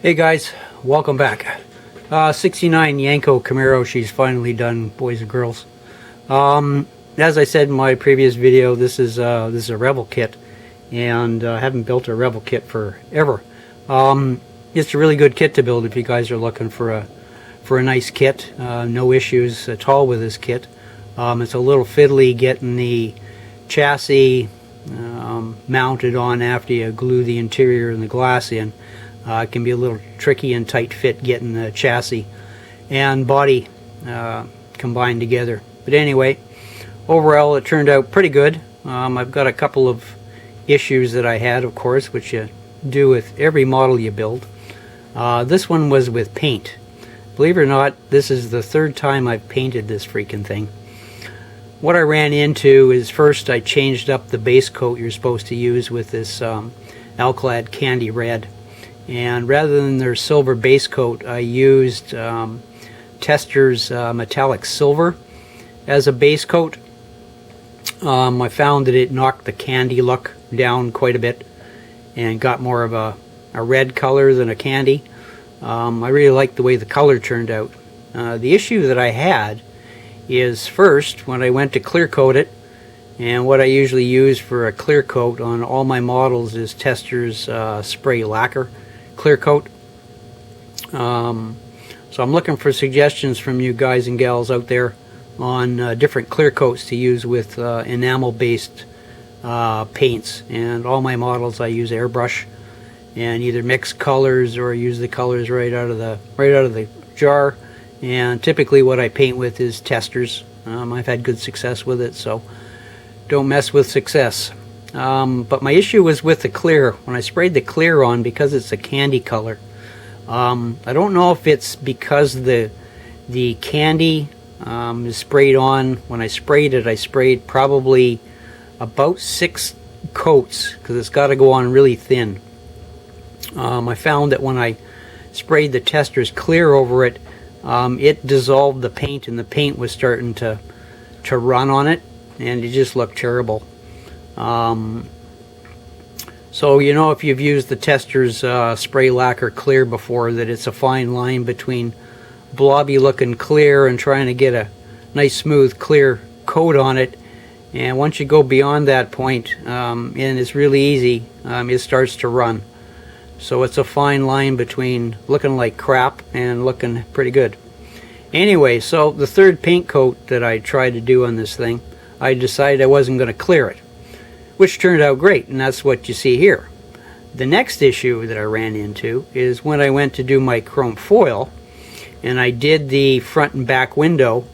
Hey guys, welcome back. 69 Yenko Camaro, she's finally done, boys and girls. As I said in my previous video, this is a Revell kit, and I haven't built a Revell kit forever. It's a really good kit to build if you guys are looking for a nice kit. No issues at all with this kit. It's a little fiddly getting the chassis mounted on after you glue the interior and the glass in. It can be a little tricky and tight fit getting the chassis and body combined together. But anyway, overall it turned out pretty good. I've got a couple of issues that I had, of course, which you do with every model you build. This one was with paint. Believe it or not, this is the third time I've painted this freaking thing. What I ran into is, first I changed up the base coat you're supposed to use with this Alclad Candy Red. And rather than their silver base coat, I used Tester's metallic silver as a base coat. I found that it knocked the candy look down quite a bit and got more of a red color than a candy. I really liked the way the color turned out. The issue that I had is, first, when I went to clear coat it, and what I usually use for a clear coat on all my models is Tester's spray lacquer clear coat. So I'm looking for suggestions from you guys and gals out there on different clear coats to use with enamel based paints. And all my models I use airbrush and either mix colors or use the colors right out of the jar. And typically what I paint with is Tester's. I've had good success with it, so don't mess with success. But my issue was with the clear. When I sprayed the clear on, because it's a candy color, I don't know if it's because the candy is sprayed on. When I sprayed it, I sprayed probably about 6 coats because it's got to go on really thin. I found that when I sprayed the Tester's clear over it, it dissolved the paint, and the paint was starting to run on it, and it just looked terrible. So you know, if you've used the Tester's spray lacquer clear before, that it's a fine line between blobby looking clear and trying to get a nice smooth clear coat on it. And once you go beyond that point, and it's really easy, it starts to run. So it's a fine line between looking like crap and looking pretty good. Anyway, so the third paint coat that I tried to do on this thing, I decided I wasn't going to clear it, which turned out great, and that's what you see here. The next issue that I ran into is when I went to do my chrome foil, and I did the front and back window,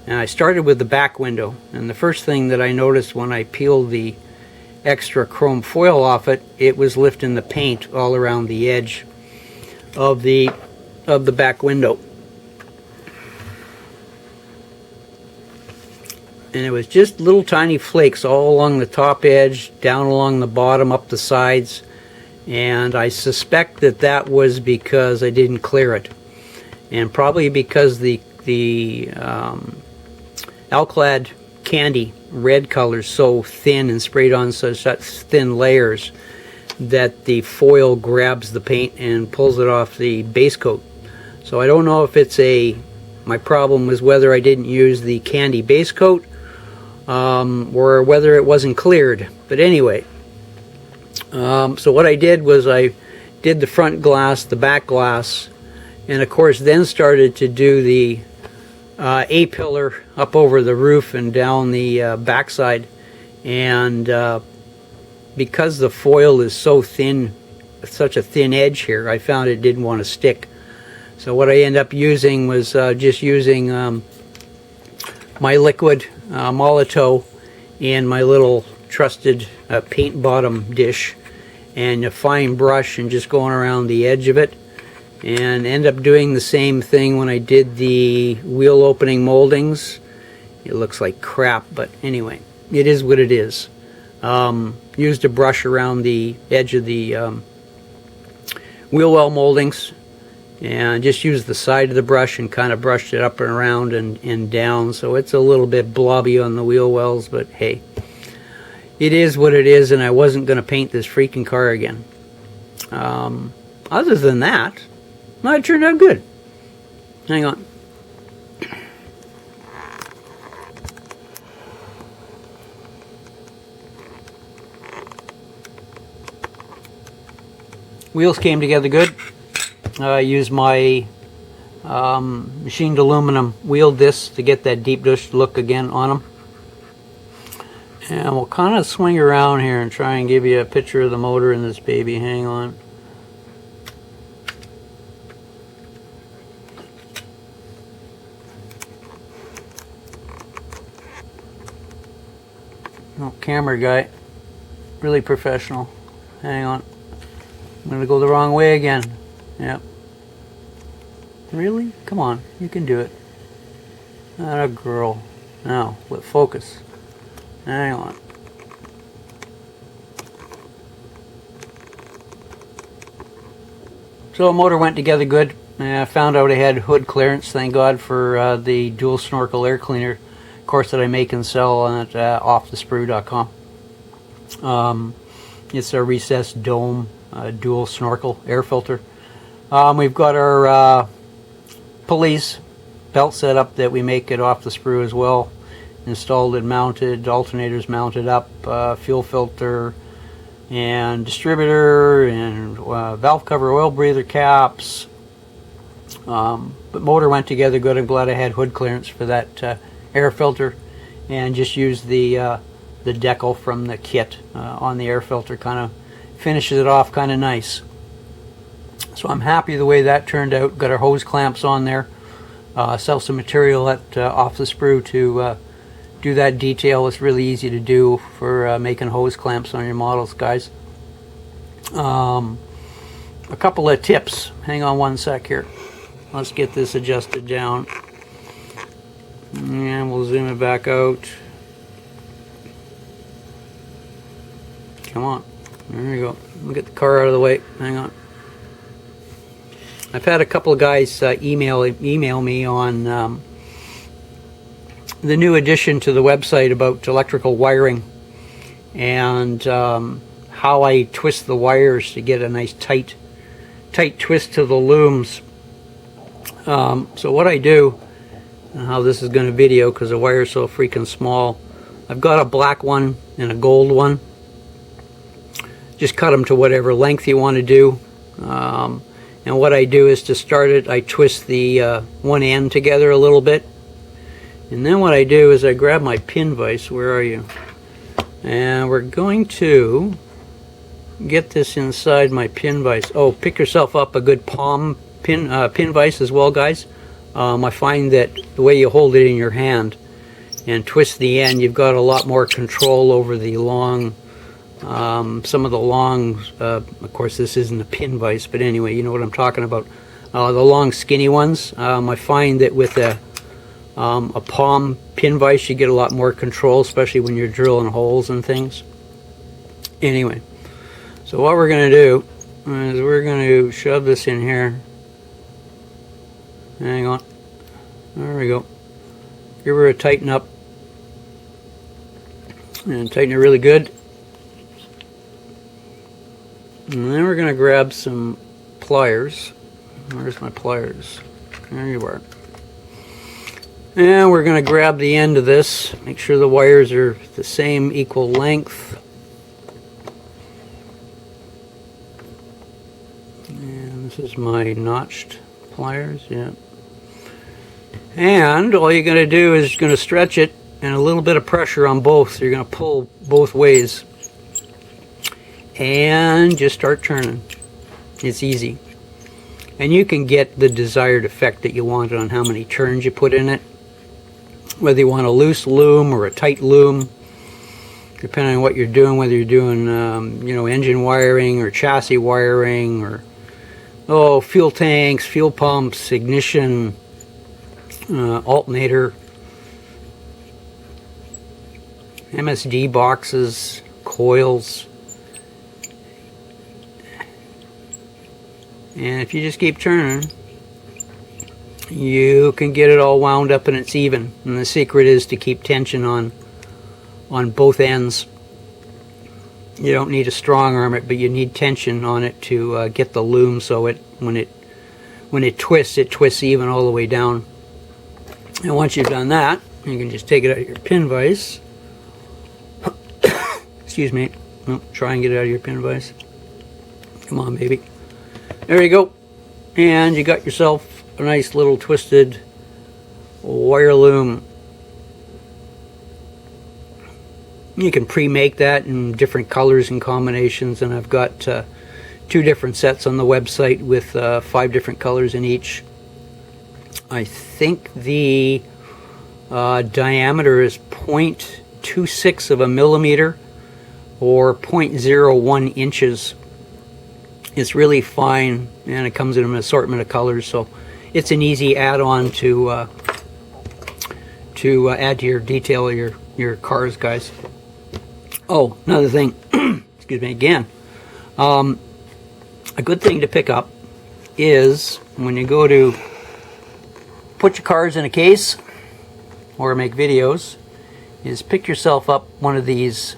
and I started with the back window, and the first thing that I noticed when I peeled the extra chrome foil off it, it was lifting the paint all around the edge of the back window. And it was just little tiny flakes all along the top edge, down along the bottom, up the sides, and I suspect that that was because I didn't clear it, and probably because the Alclad Candy Red color is so thin and sprayed on such thin layers that the foil grabs the paint and pulls it off the base coat. So I don't know if it's my problem was whether I didn't use the candy base coat, or whether it wasn't cleared. But anyway, so what I did was I did the front glass, the back glass, and of course then started to do the A-pillar up over the roof and down the backside. And because the foil is so thin, such a thin edge here, I found it didn't want to stick. So what I ended up using was just using my liquid Molotow in my little trusted paint bottom dish, and a fine brush, and just going around the edge of it, and end up doing the same thing when I did the wheel opening moldings. It looks like crap, but anyway, it is what it is. Used a brush around the edge of the wheel well moldings, and just used the side of the brush and kind of brushed it up and around and down, so it's a little bit blobby on the wheel wells, but hey, it is what it is, and I wasn't going to paint this freaking car again. Other than that, No, it turned out good. Hang on. Wheels came together good. I used my machined aluminum wheel discs to get that deep dish look again on them. And we'll kind of swing around here and try and give you a picture of the motor in this baby. Hang on. Oh, camera guy. Really professional. Hang on. I'm going to go the wrong way again. Yep. Really? Come on. You can do it. Not a girl. Now, let focus. Hang on. So the motor went together good. I found out I had hood clearance. Thank God for the dual snorkel air cleaner course that I make and sell on offthesprue.com. It's a recessed dome dual snorkel air filter. We've got our police belt setup that we make it off the sprue as well. Installed and mounted, alternators mounted up, fuel filter and distributor and valve cover oil breather caps. But motor went together good. I'm glad I had hood clearance for that air filter, and just used the decal from the kit on the air filter. Kind of finishes it off kind of nice. So I'm happy the way that turned out. Got our hose clamps on there. Sell some material at Off the Sprue to do that detail. It's really easy to do for making hose clamps on your models, guys. A couple of tips. Hang on one sec here. Let's get this adjusted down. And we'll zoom it back out. Come on. There we go. We'll get the car out of the way. Hang on. I've had a couple of guys email me on the new addition to the website about electrical wiring and how I twist the wires to get a nice tight twist to the looms. So what I do, and how this is going to video because the wire is so freaking small, I've got a black one and a gold one. Just cut them to whatever length you want to do. And what I do is, to start it, I twist the one end together a little bit. And then what I do is I grab my pin vise. Where are you? And we're going to get this inside my pin vise. Oh, pick yourself up a good palm pin vise as well, guys. I find that the way you hold it in your hand and twist the end, you've got a lot more control over the long, some of the long, of course this isn't a pin vise, but anyway, you know what I'm talking about. The long skinny ones, I find that with a palm pin vise you get a lot more control, especially when you're drilling holes and things. Anyway, so what we're going to do is we're going to shove this in here. Hang on. There we go. Give her a tighten up. And tighten it really good. And then we're going to grab some pliers. Where's my pliers? There you are. And we're going to grab the end of this. Make sure the wires are the same equal length. And this is my notched pliers. Yeah. And all you're going to do is going to stretch it and a little bit of pressure on both. So you're going to pull both ways. And just start turning. It's easy. And you can get the desired effect that you want on how many turns you put in it. Whether you want a loose loom or a tight loom, depending on what you're doing, whether you're doing you know, engine wiring or chassis wiring or fuel tanks, fuel pumps, ignition, alternator, MSD boxes, coils. And if you just keep turning, you can get it all wound up and it's even. And the secret is to keep tension on both ends. You don't need to strong arm it, but you need tension on it to get the loom so when when it twists even all the way down. And once you've done that, you can just take it out of your pin vise. Excuse me. No, try and get it out of your pin vise. Come on, baby. There you go. And you got yourself a nice little twisted wire loom. You can pre-make that in different colors and combinations, and I've got 2 different sets on the website with 5 different colors in each. I think the diameter is 0.26 of a millimeter or 0.01 inches. It's really fine, and it comes in an assortment of colors, so it's an easy add-on to add to your detail of your cars, guys. Oh, another thing, excuse me again. A good thing to pick up is when you go to put your cars in a case or make videos, is pick yourself up one of these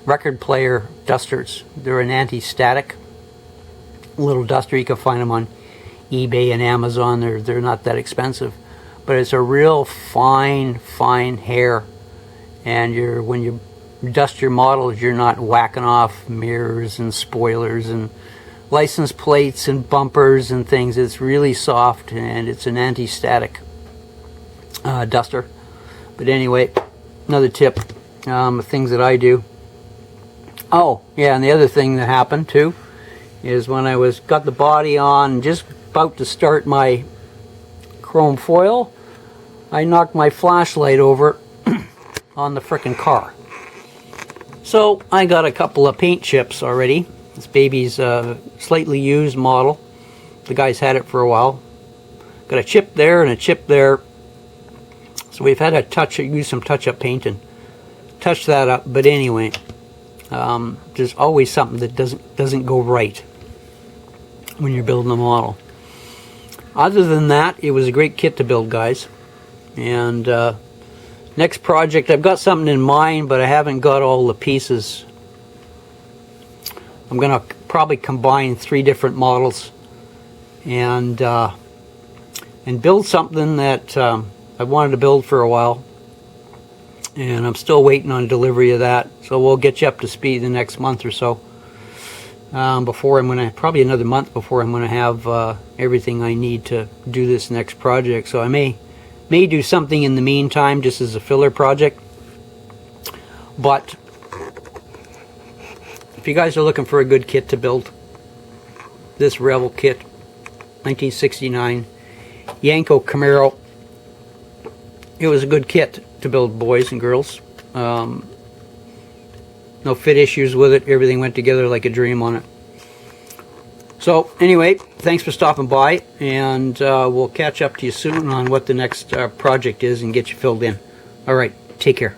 record player dusters. They're an anti-static little duster. You can find them on eBay and Amazon. They're not that expensive, but it's a real fine hair, and when you dust your models, you're not whacking off mirrors and spoilers and license plates and bumpers and things. It's really soft, and it's an anti-static duster. But anyway, another tip, things that I do. Oh yeah, and the other thing that happened too is when I got the body on, just about to start my chrome foil, I knocked my flashlight over on the frickin' car. So I got a couple of paint chips already. This baby's slightly used model. The guy's had it for a while. Got a chip there and a chip there. So we've had to use some touch-up paint and touch that up. But anyway, there's always something that doesn't go right when you're building a model. Other than that, it was a great kit to build, guys. And next project, I've got something in mind, but I haven't got all the pieces. I'm going to probably combine 3 different models and build something that I wanted to build for a while, and I'm still waiting on delivery of that. So we'll get you up to speed the next month or so. Before I'm going to, probably another month before I'm going to have everything I need to do this next project. So I may do something in the meantime, just as a filler project. But if you guys are looking for a good kit to build, this Revell kit, 1969 Yenko Camaro, it was a good kit to build, boys and girls. No fit issues with it. Everything went together like a dream on it. So anyway, thanks for stopping by, and we'll catch up to you soon on what the next project is and get you filled in. All right, take care.